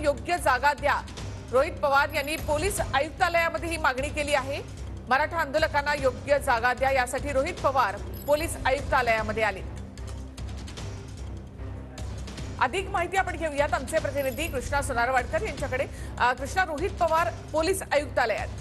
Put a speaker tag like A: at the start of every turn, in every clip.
A: योग्य जागा द्या। रोहित पवार यांनी पोलीस आयुक्तालयामध्ये ही मागणी केली आहे। मराठा आंदोलकांना योग्य जागा द्या यासाठी रोहित पवार पोलीस आयुक्तालयामध्ये आले। अधिक माहिती आपण घेऊयात आमचे प्रतिनिधी कृष्णा सोनारवाडकर यांच्याकडे। कृष्णा, रोहित पवार पोलीस आयुक्तालयात।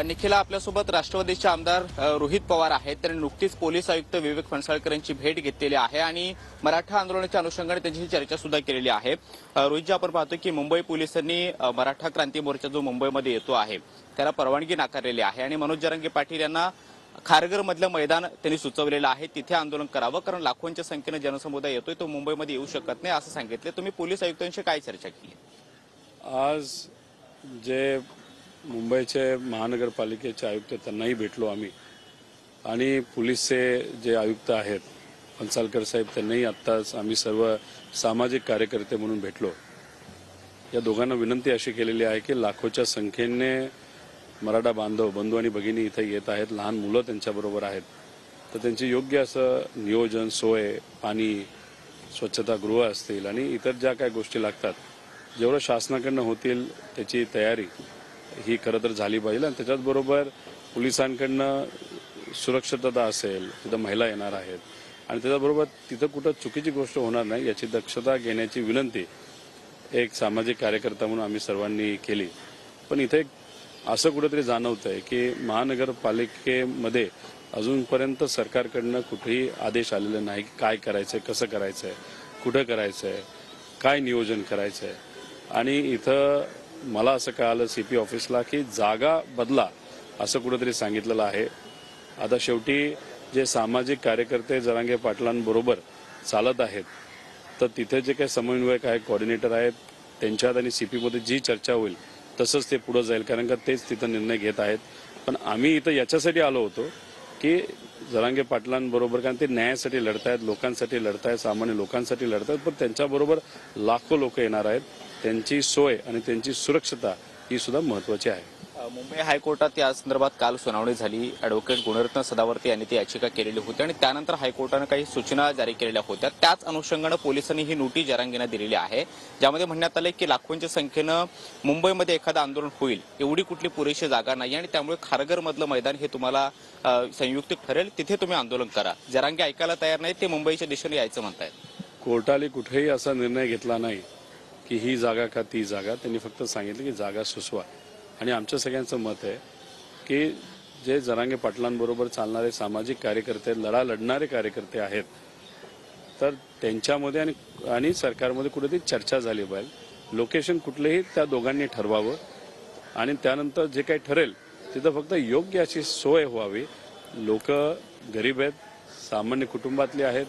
B: निखिला, आपल्यासोबत राष्ट्रवादीचे आमदार रोहित पवार आहेत। त्यांनी नुकतीच पोलीस आयुक्त विवेक फणसळकर यांची भेट घेतलेली आहे आणि मराठा आंदोलनाच्या अनुषंगाने त्यांची चर्चा सुद्धा केलेली आहे। रोहितजी, आपण पाहतो की मुंबई पोलिसांनी मराठा क्रांती मोर्चा जो मुंबईमध्ये येतो आहे त्याला परवानगी नाकारलेली आहे आणि मनोज जरांगे पाटील यांना खारघरमधलं मैदान त्यांनी सुचवलेलं आहे, तिथे आंदोलन करावं, कारण लाखोंच्या संख्येने जनसमुदाय येतोय, तो मुंबईमध्ये येऊ शकत नाही असं सांगितले। तुम्ही पोलीस आयुक्तांशी काय चर्चा केली?
C: आज जे मुंबईचे महानगरपालिकेचे आयुक्त त्यांनाही भेटलो आम्ही आणि पोलीसचे जे आयुक्त आहेत फणसळकर साहेब त्यांनाही आत्ताच आम्ही सर्व सामाजिक कार्यकर्ते म्हणून भेटलो। या दोघांना विनंती अशी केलेली आहे की लाखोच्या संख्येने मराठा बंधू आणि भगिनी इथे येत आहेत, लहान मुलं त्यांच्याबरोबर आहेत, तर त्यांची योग्य असं नियोजन, सोय, पाणी, स्वच्छतागृह असतील आणि इतर ज्या काही गोष्टी लागतात जेवढं शासनाकडनं होतील त्याची तयारी ही खरं तर झाली पाहिजे आणि त्याच्याचबरोबर पोलिसांकडनं सुरक्षितता असेल, तिथं महिला येणार आहेत आणि त्याच्याबरोबर तिथं कुठं चुकीची गोष्ट होणार नाही याची दक्षता घेण्याची विनंती एक सामाजिक कार्यकर्ता म्हणून आम्ही सर्वांनी केली। पण इथे असं कुठेतरी जाणवतंय की महानगरपालिकेमध्ये अजूनपर्यंत सरकारकडनं कुठेही आदेश आलेले नाही की काय करायचंय, कसं करायचंय, कुठं करायचंय, काय नियोजन करायचंय आणि इथं मला असं कळालं सीपी ऑफिसला की जागा बदला असं कुठेतरी सांगितलेलं आहे। आता शेवटी जे सामाजिक कार्यकर्ते जरांगे पाटलांबरोबर चालत आहेत तर तिथे जे काही समन्वयक आहेत, कोऑर्डिनेटर आहेत, त्यांच्यात आणि सीपीमध्ये जी चर्चा होईल तसंच ते पुढे जाईल, कारण का तेच तिथं निर्णय घेत आहेत। पण आम्ही इथं याच्यासाठी आलो होतो की जरांगे पाटलांबरोबर, कारण ते न्यायासाठी लढतायत, लोकांसाठी लढतायत, सामान्य लोकांसाठी लढतायत, पण त्यांच्याबरोबर लाखो लोक येणार आहेत, त्यांची सोय आणि त्यांची सुरक्षता ही सुद्धा महत्त्वाची आहे।
B: मुंबई हायकोर्टात या संदर्भात काल सुनावणी झाली। ॲडव्होकेट गुणरत्न सदावर्ते यांनी ती याचिका केलेली होती आणि त्यानंतर हायकोर्टाने काही सूचना जारी केलेल्या होत्या। त्याच अनुषंगाने पोलिसांनी ही नोटीस जरांगेंना दिलेली आहे, ज्यामध्ये म्हणण्यात आले की लाखोंच्या संख्येनं मुंबईमध्ये एखादं आंदोलन होईल एवढी कुठली पुरेशी जागा नाही आणि त्यामुळे खारघरमधलं मैदान हे तुम्हाला संयुक्त ठरेल, तिथे तुम्ही आंदोलन करा। जरांगे ऐकायला तयार नाही, ते मुंबईच्या दिशेने यायचं म्हणतायत।
C: कोर्टाने कुठेही असा निर्णय घेतला नाही की ही जागा का ती जागा, त्यांनी फक्त सांगितलं की जागा सुचवा आणि आमच्या सगळ्यांचं मत आहे की जे जरांगे पाटलांबरोबर चालणारे सामाजिक कार्यकर्ते, लढणारे कार्यकर्ते आहेत तर त्यांच्यामध्ये आणि सरकारमध्ये कुठेतरी चर्चा झाली पाहिजे। लोकेशन कुठलेही त्या दोघांनी ठरवावं आणि त्यानंतर जे काही ठरेल तिथं फक्त योग्य अशी सोय व्हावी। लोक गरीब आहेत, सामान्य कुटुंबातले आहेत,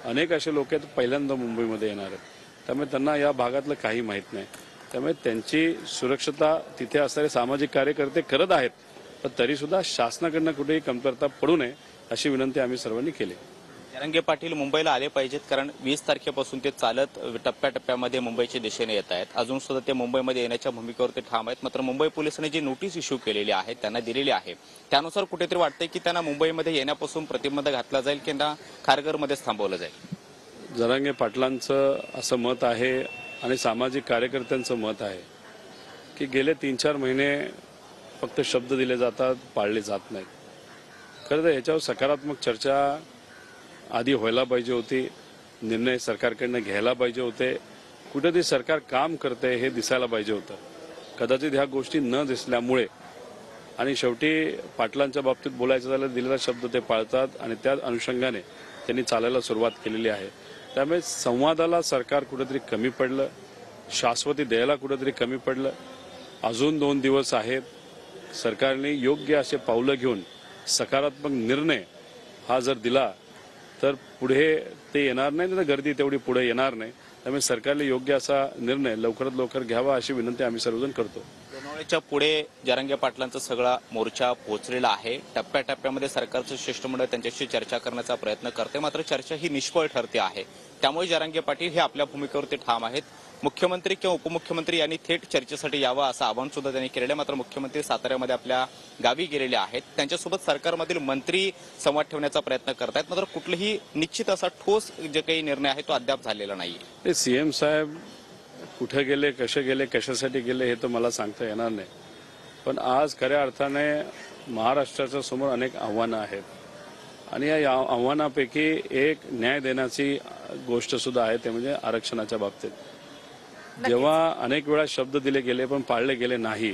C: अनेक असे लोक आहेत पहिल्यांदा मुंबईमध्ये येणार आहेत, त्यामुळे त्यांना या भागातलं काही माहीत नाही, त्यामुळे त्यांची सुरक्षता तिथे असणारे सामाजिक कार्यकर्ते करत आहेत, पण तरी सुद्धा शासनाकडनं कुठेही कमतरता पडू नये अशी विनंती आम्ही सर्वांनी केली।
B: जरांगे पाटील मुंबईला आले पाहिजेत, कारण 20 तारखेपासून ते चालत टप्प्याटप्प्यामध्ये मुंबईच्या दिशेने येत आहेत। अजून सुद्धा ते मुंबईमध्ये येण्याच्या भूमिकेवर ते ठाम आहेत। मात्र मुंबई पोलिसांनी जी नोटीस इश्यू केलेली आहे, त्यांना दिलेली आहे, त्यानुसार कुठेतरी वाटतंय की त्यांना मुंबईमध्ये येण्यापासून प्रतिबंध घातला जाईल की त्यांना खारघरमध्येच थांबवलं जाईल।
C: जरांगे पाटलांचं असं मत आहे आणि सामाजिक कार्यकर्त्यांचं मत आहे की गेले 3-4 महिने फक्त शब्द दिले जातात, पाळले जात नाहीत। खरं तर याच्यावर सकारात्मक चर्चा आधी व्हायला पाहिजे होती, निर्णय सरकारकडनं घ्यायला पाहिजे होते, कुठेतरी सरकार काम करते हे दिसायला पाहिजे होतं। कदाचित ह्या गोष्टी न दिसल्यामुळे आणि शेवटी पाटलांच्या बाबतीत बोलायचं झालं दिलेला शब्द ते पाळतात आणि त्या अनुषंगाने त्यांनी चालायला सुरुवात केलेली आहे। त्यामुळे संवादाला सरकार कुठेतरी कमी पडलं, शाश्वती द्यायला कुठेतरी कमी पडलं। अजून 2 दिवस आहेत, सरकारने योग्य असे पावलं घेऊन सकारात्मक निर्णय हा जर दिला तर पुढे ते येणार नाही, तर गर्दी तेवढी पुढे येणार नाही। त्यामुळे सरकारने योग्य असा निर्णय लवकरात लवकर घ्यावा अशी विनंती आम्ही सर्वजण करतो।
B: लोणावळ्याच्या पुढे जरांगे पाटलांचा सगळा मोर्चा पोहोचलेला आहे। टप्प्याटप्प्यामध्ये सरकारचं शिष्टमंडळ त्यांच्याशी चर्चा करण्याचा प्रयत्न करते, मात्र चर्चा ही निष्फळ ठरते आहे। त्यामुळे जरांगे पाटील हे आपल्या भूमिकेवर ते ठाम आहेत। मुख्यमंत्री किंवा उपमुख्यमंत्री यांनी थेट चर्चेसाठी यावं असं आवाहन सुद्धा त्यांनी केलेलं आहे. मात्र मुख्यमंत्री साताऱ्यामध्ये आपल्या गावी गेलेले आहेत. त्यांच्यासोबत सरकारमधील मंत्री संवाद ठेवण्याचा प्रयत्न करतायत. मात्र कुठलेही निश्चित असा ठोस जे काही निर्णय आहे तो अद्याप झालेला नाही.
C: ते सीएम साहेब कुठे गेले, कसे गेले, कशासाठी गेले हे तर मला सांगता येणार नाही. पण आज खऱ्या अर्थाने महाराष्ट्राच्या समोर अनेक आव्हानं आहेत आणि या आव्हानापैकी एक न्याय देण्याची गोष्ट सुद्धा आहे, ते म्हणजे आरक्षणाच्या बाबतीत. जेव्हा अनेक वेळा शब्द दिले गेले पण पाळले गेले नाही,